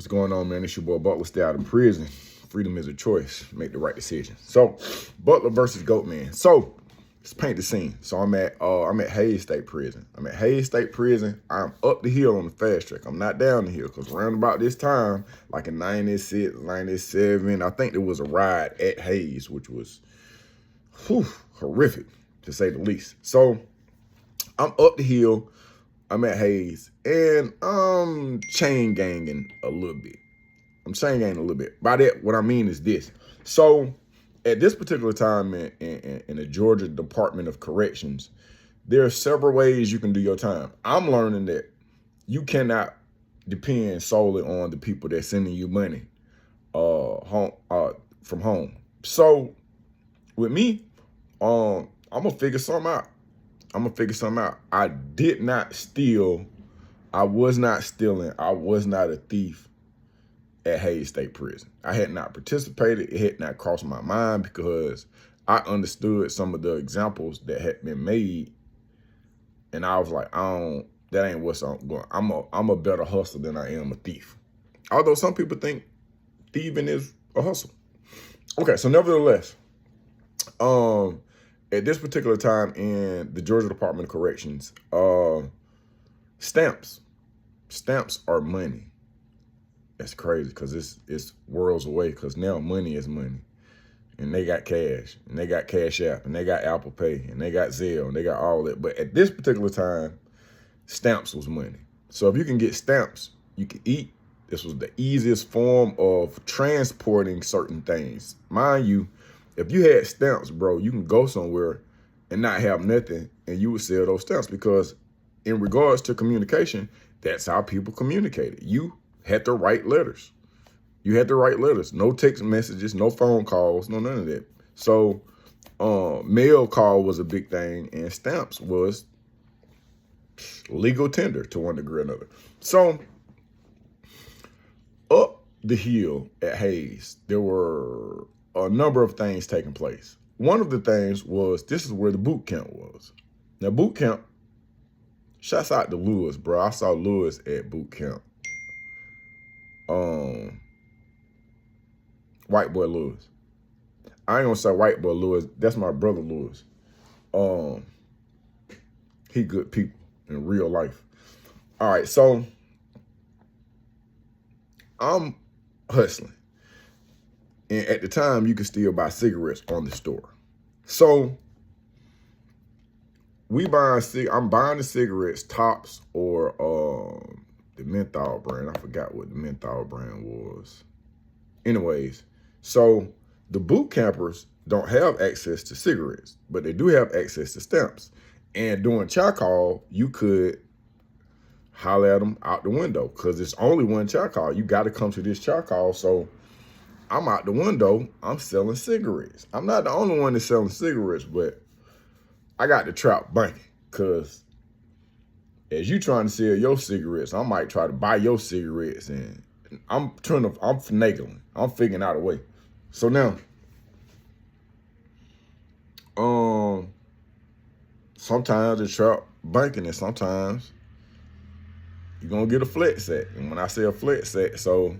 What's going on, man? It's your boy Butler. Stay out of prison. Freedom is a choice. Make the right decision. So, Butler versus Goatman. So, let's paint the scene. So I'm at Hayes State Prison. I'm at Hayes State Prison. I'm up the hill on the fast track. I'm not down the hill because around about this time, like in 96, 97, I think there was a riot at Hayes, which was horrific to say the least. So I'm up the hill. I'm at Hayes, and I'm chain ganging a little bit. By that, what I mean is this. So at this particular time in the Georgia Department of Corrections, there are several ways you can do your time. I'm learning that you cannot depend solely on the people that's sending you money from home. So with me, I'm gonna figure something out. I did not steal. I was not stealing. I was not a thief at Hayes State Prison. I had not participated. It had not crossed my mind because I understood some of the examples that had been made. And I was like, that ain't what's going. I'm a better hustler than I am a thief. Although some people think thieving is a hustle. Okay, so nevertheless, at this particular time in the Georgia Department of Corrections, stamps are money. That's crazy because it's worlds away because now money is money. And they got cash, and they got Cash App, and they got Apple Pay, and they got Zelle, and they got all that. But at this particular time, stamps was money. So if you can get stamps, you can eat. This was the easiest form of transporting certain things. Mind you, if you had stamps, bro, you can go somewhere and not have nothing, and you would sell those stamps because in regards to communication, that's how people communicated. You had to write letters. No text messages, no phone calls, no none of that. So mail call was a big thing, and stamps was legal tender to one degree or another. So up the hill at Hayes, there were a number of things taking place. One of the things was, this is where the boot camp was. Now, boot camp, shouts out to Lewis, bro. I saw Lewis at boot camp. White boy Lewis. I ain't gonna say white boy Lewis. That's my brother Lewis. He good people in real life. All right, so I'm hustling. And at the time, you could still buy cigarettes on the store. So I'm buying the cigarettes, Tops or the menthol brand. I forgot what the menthol brand was. Anyways, so the boot campers don't have access to cigarettes, but they do have access to stamps. And during chow call, you could holler at them out the window because it's only one chow call. You got to come to this chow call. So I'm out the window. I'm selling cigarettes. I'm not the only one that's selling cigarettes, but I got the trap banking because as you trying to sell your cigarettes, I might try to buy your cigarettes, and I'm finagling. I'm figuring out a way. So now, sometimes it's trap banking, and sometimes you're gonna get a flat set. And when I say a flat set, so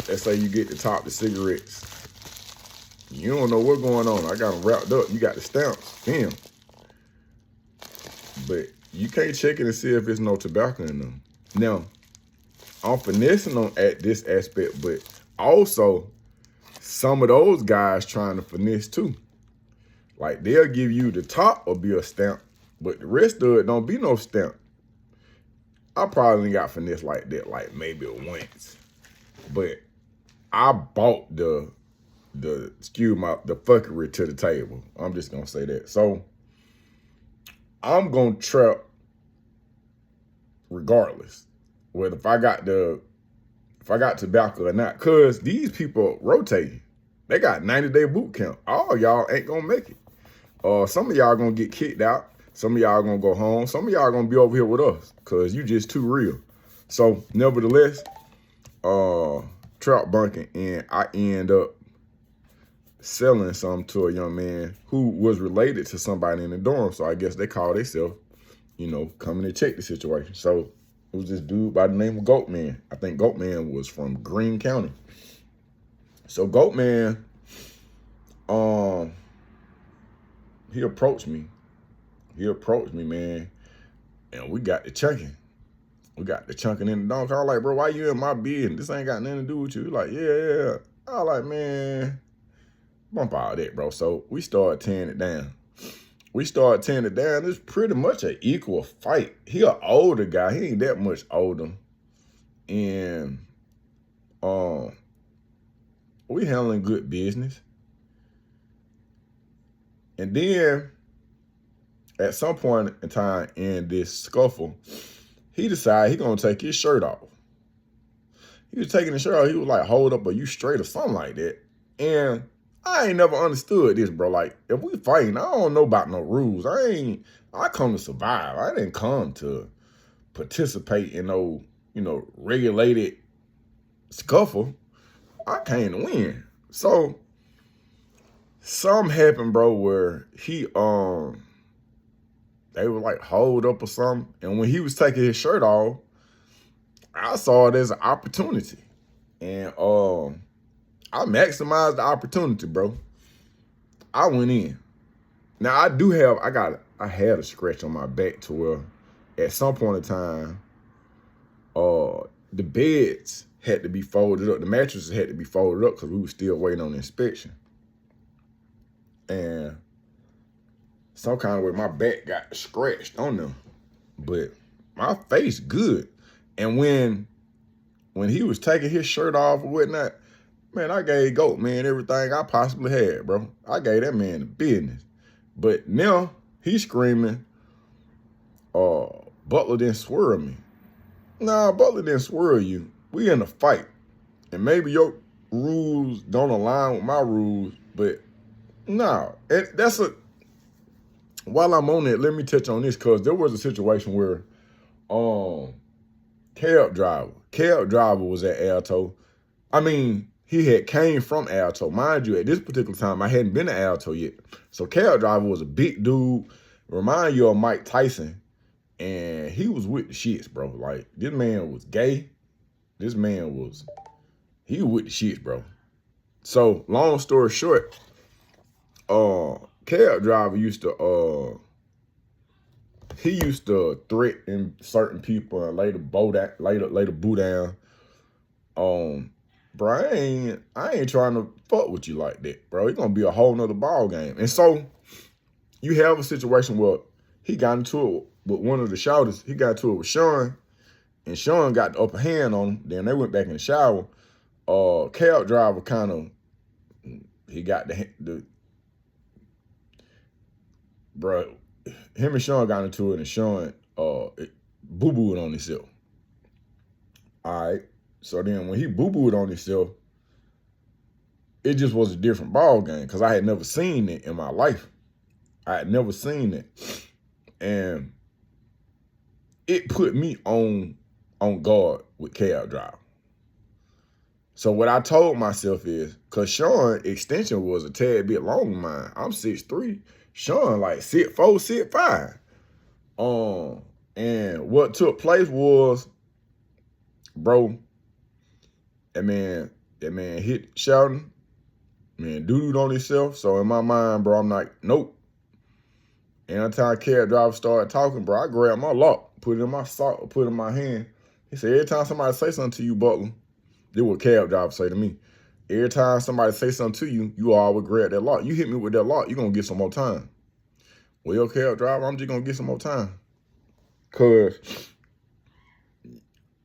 let's say you get the top the cigarettes. You don't know what's going on. I got them wrapped up. You got the stamps. Damn. But you can't check it and see if there's no tobacco in them. Now, I'm finessing on at this aspect, but also some of those guys trying to finesse too. Like they'll give you the top or be a stamp, but the rest of it don't be no stamp. I probably ain't got finesse like that, like maybe once. But I bought the fuckery to the table. I'm just gonna say that. So I'm gonna trap regardless, whether if I got tobacco or not, cause these people rotating. They got 90-day boot camp. All y'all ain't gonna make it. Some of y'all gonna get kicked out. Some of y'all gonna go home. Some of y'all gonna be over here with us, cause you just too real. So nevertheless, trap bunking, and I end up selling some to a young man who was related to somebody in the dorm. So I guess they call themselves, coming to check the situation. So It was this dude by the name of Goatman. I think Goatman was from Greene County. So Goatman, he approached me. He approached me, man, and we got to chunking. We got the chunking in the dunk. I was like, bro, why you in my business? This ain't got nothing to do with you. He like, yeah. I was like, man, bump all that, bro. So we started tearing it down. It's pretty much an equal fight. He an older guy. He ain't that much older. And we handling good business. And then at some point in time in this scuffle, he decided he gonna take his shirt off. He was taking the shirt off. He was like, hold up, are you straight or something like that? And I ain't never understood this, bro. Like, if we fighting, I don't know about no rules. I come to survive. I didn't come to participate in no, regulated scuffle. I came to win. So something happened, bro, where they were like hold up or something. And when he was taking his shirt off, I saw it as an opportunity. And I maximized the opportunity, bro. I went in. Now I had a scratch on my back to where at some point in time, the beds had to be folded up. The mattresses had to be folded up because we were still waiting on the inspection. And some kind of way my back got scratched on them. But my face good. And when he was taking his shirt off or whatnot, man, I gave Goatman everything I possibly had, bro. I gave that man the business. But now he's screaming, Butler didn't swerve me. Nah, Butler didn't swerve you. We in a fight. And maybe your rules don't align with my rules, but nah. And while I'm on it, let me touch on this, because there was a situation where cab driver was at Alto. I mean, he had came from Alto. Mind you, at this particular time, I hadn't been to Alto yet. So cab driver was a big dude, remind you of Mike Tyson, and he was with the shits, bro. Like, this man was gay. He was with the shits, bro. So, long story short, cab driver used to threaten certain people and lay the boot down. Bro, I ain't trying to fuck with you like that, bro. It's gonna be a whole nother ball game. And so you have a situation where he got into it with one of the shouters. He got into it with Sean, and Sean got the upper hand on him. Then they went back in the shower. Cab driver he got the bro. Him and Sean got into it, and Sean boo-booed on himself. All right. So then when he boo-booed on himself, it just was a different ball game, because I had never seen it in my life. I had never seen it. And it put me on guard with cab driver. So what I told myself is, because Sean extension was a tad bit longer than mine. I'm 6'3". Sean like 6'4", 6'5". And what took place was, bro, that man hit shouting, man doo-dooed on himself. So in my mind, bro, I'm like, nope. Anytime cab driver started talking, bro, I grabbed my lock, put it in my sock, put it in my hand. He said, every time somebody say something to you, Butler, this is what cab driver say to me. Every time somebody say something to you, you always grab that lock. You hit me with that lock, you're going to get some more time. Well, cab driver, I'm just going to get some more time. Because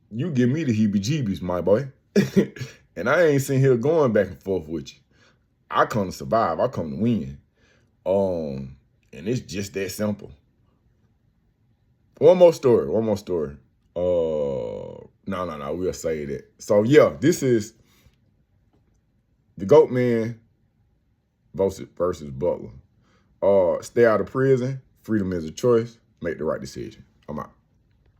you give me the heebie-jeebies, my boy. And I ain't sitting here going back and forth with you. I come to survive. I come to win. And it's just that simple. One more story. No, we'll say that. So yeah, this is the Goatman versus Butler. Stay out of prison. Freedom is a choice. Make the right decision. I'm out.